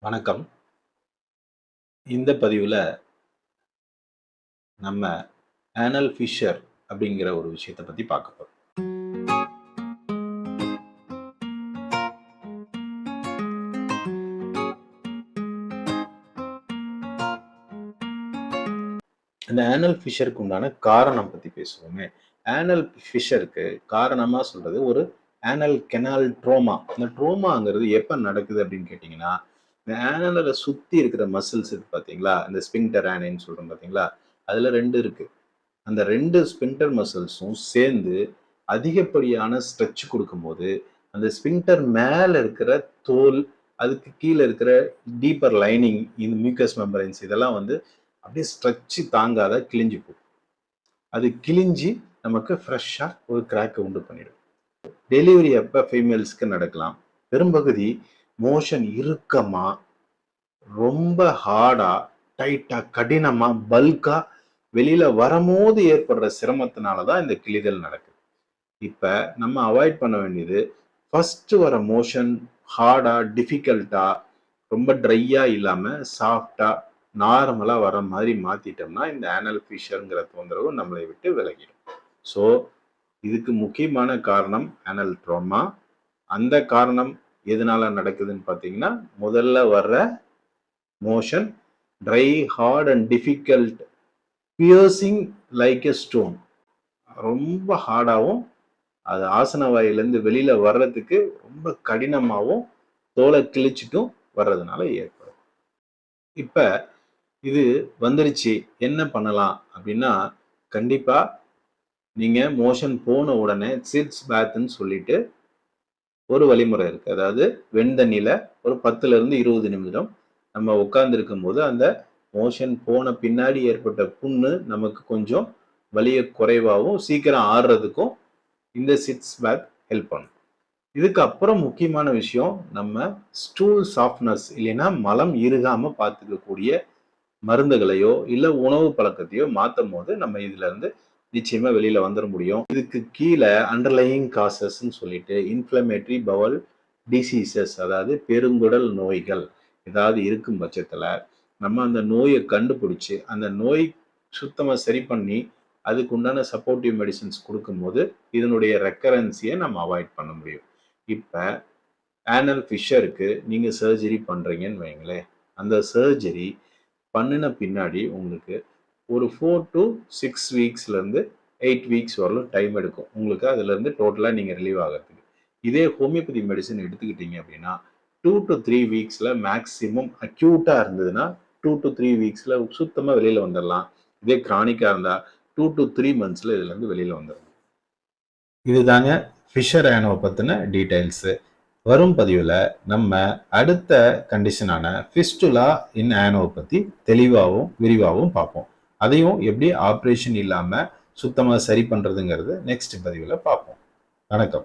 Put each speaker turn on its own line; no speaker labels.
வணக்கம். இந்த பதிவுல நம்ம ஆனல் ஃபிஷர் அப்படிங்கிற ஒரு விஷயத்த பத்தி பார்க்க போறோம். இந்த ஆனல் ஃபிஷருக்கு உண்டான காரணம் பத்தி பேசுவோமே. ஆனல் ஃபிஷருக்கு காரணமா சொல்றது ஒரு ஆனல் கெனால் ட்ரோமா. இந்த ட்ரோமாங்கிறது எப்ப நடக்குது அப்படின்னு கேட்டீங்கன்னா, இந்த ஆனல சுத்தி இருக்கிற மசில்ஸ் இருக்கு பார்த்தீங்களா? இந்த ஸ்பிங்டர் ஆனைன்னு சொல்றோம் பார்த்தீங்களா? அதுல 2 இருக்கு. அந்த 2 ஸ்பின்டர் மசில்ஸும் சேர்ந்து அதிகப்படியான ஸ்ட்ரெச் கொடுக்கும்போது, அந்த ஸ்பின்டர் மேல இருக்கிற தோல், அதுக்கு கீழ இருக்கிற டீப்பர் லைனிங், இந்த மியூக்கஸ் மெம்பரேன்ஸ் இதெல்லாம் வந்து அப்படியே ஸ்ட்ரெச் தாங்காத கிழிஞ்சு போகும். அது கிழிஞ்சு நமக்கு ஃப்ரெஷ்ஷா ஒரு கிராக்க உண்டு பண்ணிடும். டெலிவரி அப்ப ஃபீமேல்ஸ்க்கு நடக்கலாம். பெரும்பகுதி மோஷன் இறுக்கமா, ரொம்ப ஹார்டா, டைட்டா, கடினமா, பல்கா வெளியில வரும்போது ஏற்படுற சிரமத்தினால தான் இந்த கிழிதல் நடக்குது. இப்ப நம்ம அவாய்ட் பண்ண வேண்டியது ஃபர்ஸ்ட் வர மோஷன் ஹார்டா, டிஃபிகல்ட்டா, ரொம்ப ட்ரையா இல்லாம சாஃப்டா, நார்மலா வர மாதிரி மாத்திட்டோம்னா இந்த ஆனல் ஃபிஷர்ங்கிற தொந்தரவு நம்மளை விட்டு விலகிடும். ஸோ இதுக்கு முக்கியமான காரணம் ஆனல் ட்ரோமா. அந்த காரணம் எதனால நடக்குதுன்னு பார்த்தீங்கன்னா, முதல்ல வர்ற motion dry, hard and difficult, piercing like a stone. ரொம்ப ஹார்டாகவும், அது ஆசன வாயிலிருந்து வெளியில வர்றதுக்கு ரொம்ப கடினமாகவும், தோலை கிழிச்சிட்டும் வர்றதுனால ஏற்படும். இப்ப இது வந்துருச்சு, என்ன பண்ணலாம் அப்படின்னா, கண்டிப்பா நீங்க மோஷன் போன உடனே சிட்ஸ் பேத்ன்னு சொல்லிட்டு ஒரு வழிமுறை இருக்கு. அதாவது வெண்தண்ணில ஒரு 10ல இருந்து 20 நிமிடம் நம்ம உட்கார்ந்து இருக்கும்போது அந்த மோஷன் போன பின்னாடி ஏற்பட்ட புண்ணு நமக்கு கொஞ்சம் வலிய குறைவாகவும் சீக்கிரம் ஆறுறதுக்கும் இந்த சிட்ஸ் பேத் ஹெல்ப் பண்ணும். இதுக்கு அப்புறம் முக்கியமான விஷயம், நம்ம ஸ்டூல் சாஃப்ட்னஸ் இல்லைன்னா மலம் இறுகாம பார்த்துக்கக்கூடிய மருந்துகளையோ இல்ல உணவு பழக்கத்தையோ மாத்தும் போது நம்ம இதுல இருந்து நிச்சயமா வெளியில வந்துட முடியும். இதுக்கு கீழே அண்டர்லையிங் காசஸ்ன்னு சொல்லிட்டு இன்ஃப்ளமேட்டரி பவல் டிசீசஸ், அதாவது பெருங்குடல் நோய்கள் ஏதாவது இருக்கும் பட்சத்துல நம்ம அந்த நோயை கண்டுபிடிச்சு அந்த நோய் சுத்தமா சரி பண்ணி அதுக்கு உண்டான சப்போர்ட்டிவ் மெடிசின்ஸ் கொடுக்கும்போது இதனுடைய ரெக்கரன்சியை நம்ம அவாய்ட் பண்ண முடியும். இப்ப ஆனல் ஃபிஷருக்கு நீங்க சர்ஜரி பண்றீங்கன்னு வைங்களேன், அந்த சர்ஜரி பண்ணின பின்னாடி உங்களுக்கு ஒரு 4 to 6 வீக்ஸ்ல இருந்து 8 வீக்ஸ் வரலும் டைம் எடுக்கும் உங்களுக்கு அதுல இருந்து டோட்டலா நீங்க ரிலீவ் ஆகிறதுக்கு. இதே ஹோமியோபதி மெடிசன் எடுத்துக்கிட்டீங்க அப்படின்னா 2 to 3 வீக்ஸ்ல மேக்சிமம் அக்யூட்டா இருந்ததுன்னா 2 to 3 வீக்ஸ்ல சுத்தமா வெளியில வந்துடலாம். இதே கிரானிக்கா இருந்தா 2 to 3 மந்த்ஸ்ல இதுல இருந்து வெளியில வந்துடலாம். இதுதாங்க ஃபிஷர் ஆனோ பத்தின டீடைல்ஸ். வரும் பதிவுல நம்ம அடுத்த கண்டிஷனான ஃபிஸ்டுலா இன் ஆனோ பத்தி தெளிவாகவும் விரிவாகவும் பார்ப்போம். அதையும் எப்படி ஆப்ரேஷன் இல்லாம சுத்தமா சரி பண்றதுங்கிறது நெக்ஸ்ட் பதிவுல பார்ப்போம். வணக்கம்.